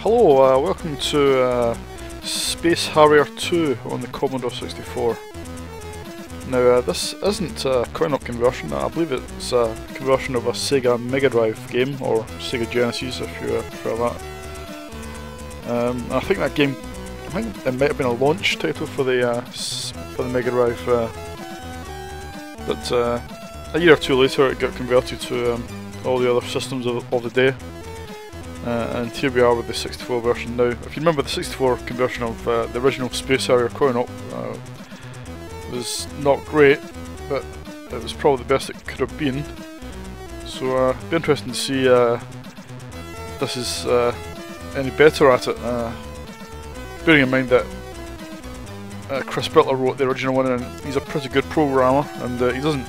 Hello, welcome to Space Harrier II on the Commodore 64. Now this isn't a coin-op conversion, I believe it's a conversion of a Sega Mega Drive game, or Sega Genesis if you prefer that. I think that game, I think it might have been a launch title for the Mega Drive, but a year or two later it got converted to all the other systems of the day. And here we are with the 64 version now. If you remember, the 64 conversion of the original Space Harrier coin-op was not great, but it was probably the best it could have been. So it'd be interesting to see if this is any better at it. Bearing in mind that Chris Butler wrote the original one, and he's a pretty good programmer, and he doesn't,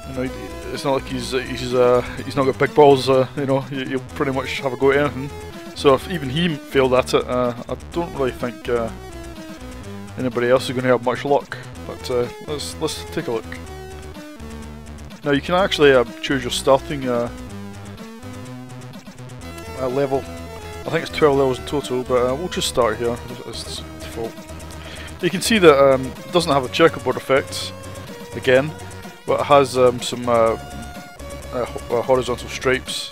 you know, it's not like he's not got big balls. You know, he'll pretty much have a go at anything. So if even he failed at it, I don't really think anybody else is going to have much luck. But let's take a look. Now you can actually choose your starting level. I think it's 12 levels in total, but we'll just start here as default. You can see that it doesn't have the checkerboard effects again, but it has some horizontal stripes,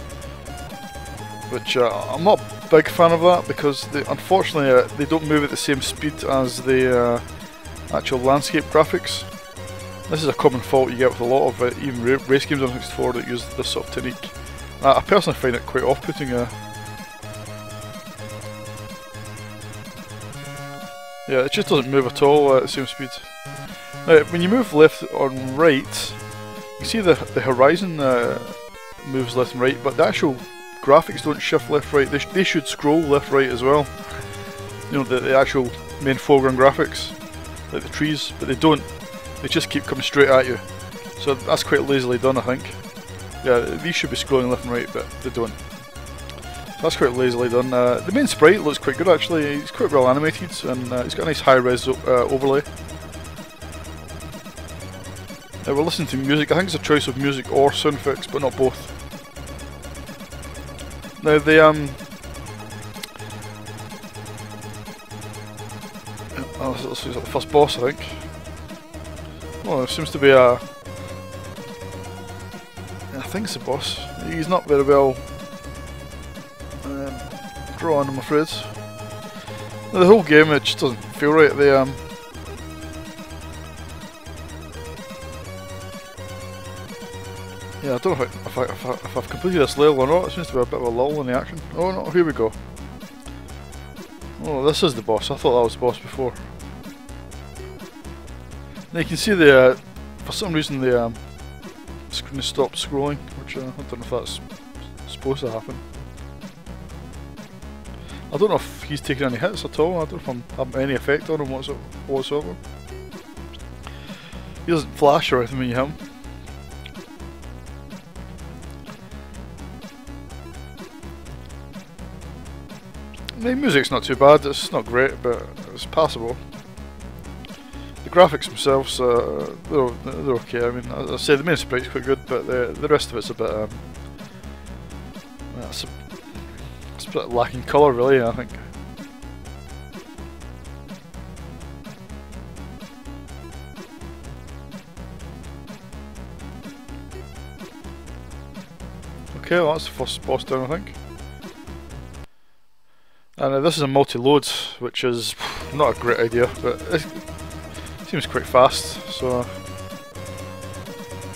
which I'm not a big fan of that, because unfortunately they don't move at the same speed as the actual landscape graphics. This is a common fault you get with a lot of even race games on 64 that use this sort of technique. I personally find it quite off-putting. Yeah, it just doesn't move at all at the same speed. Now, when you move left or right, you see the horizon moves left and right, but the actual graphics don't shift left right. They should scroll left right as well. You know, the actual main foreground graphics, like the trees, but they don't. They just keep coming straight at you. So that's quite lazily done, I think. Yeah, these should be scrolling left and right, but they don't. So that's quite lazily done. The main sprite looks quite good actually. He's quite well animated, and he's got a nice high-res overlay. We're listening to music. I think it's a choice of music or sound effects, but not both. Now the this is the first boss, I think. Oh, there seems to be a. I think it's a boss. He's not very well drawn, I'm afraid. Now, the whole game, it just doesn't feel right. Yeah, I don't know if I've completed this level or not. It seems to be a bit of a lull in the action. Oh no, here we go. Oh, this is the boss. I thought that was the boss before. Now you can see for some reason the screen has stopped scrolling, which I don't know if that's supposed to happen. I don't know if he's taking any hits at all. I don't know if I'm having any effect on him whatsoever. He doesn't flash or anything when you hit him. The music's not too bad, it's not great, but it's passable. The graphics themselves, they're okay. I mean, as I say, the main sprite's quite good, but the rest of it's a bit, it's a bit lacking colour, really, I think. Okay, well that's the first boss down, I think. And this is a multi-load, which is not a great idea, but it seems quite fast, so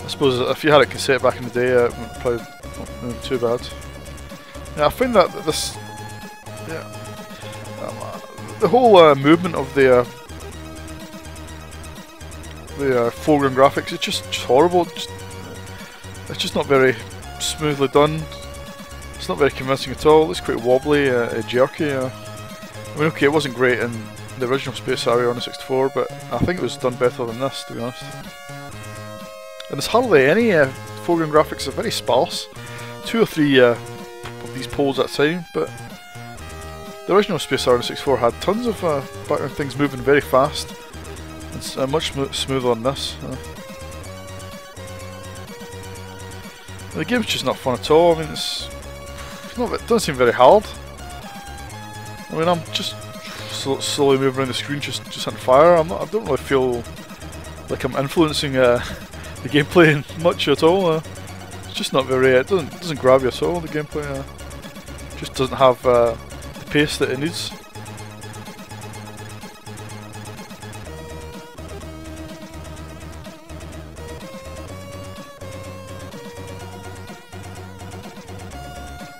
I suppose if you had it cassette back in the day, it would probably not be too bad. Yeah, I find that this, yeah, the whole movement of the foreground graphics, it's just horrible. It's just not very smoothly done. It's not very convincing at all. It's quite wobbly, jerky. I mean, okay, it wasn't great in the original Space Harrier on the 64, but I think it was done better than this, to be honest. And there's hardly any foreground graphics. They're very sparse. 2 or 3 of these poles at a time, but the original Space Harrier on the 64 had tons of background things moving very fast. It's much smoother on this. The game's just not fun at all. I mean, it doesn't seem very hard. I mean, I'm just slowly moving around the screen, just hitting fire. I don't really feel like I'm influencing the gameplay much at all. It's just not very. It doesn't grab you at all. The gameplay just doesn't have the pace that it needs.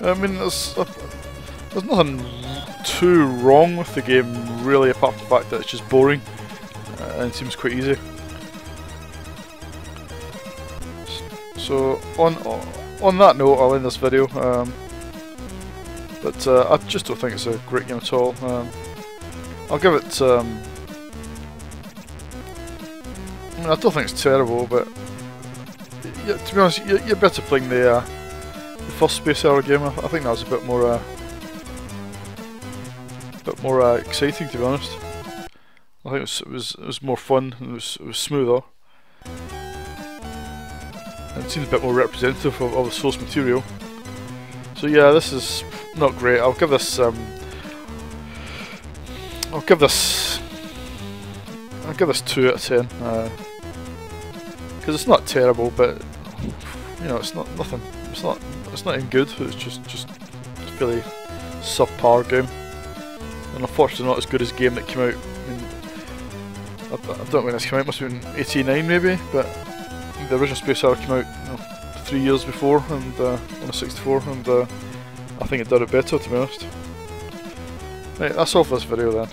I mean, there's nothing too wrong with the game, really, apart from the fact that it's just boring and it seems quite easy. So, on that note, I'll end this video. But I just don't think it's a great game at all. I'll give it. I mean, I don't think it's terrible, but yeah, to be honest, you're better playing the first Space Harrier game. I think that was a bit more exciting, to be honest. I think it was more fun and it was smoother. And it seems a bit more representative of the source material. So yeah, this is not great. I'll give this 2 out of 10. Because it's not terrible, but you know, it's not nothing. It's not even good. It's just a fairly subpar game, and unfortunately not as good as the game that came out. I mean, I don't know when this came out. Must have been '89 maybe, but the original Space Harrier came out 3 years before, and on a 64, and I think it did it better, to be honest. Right, that's all for this video then.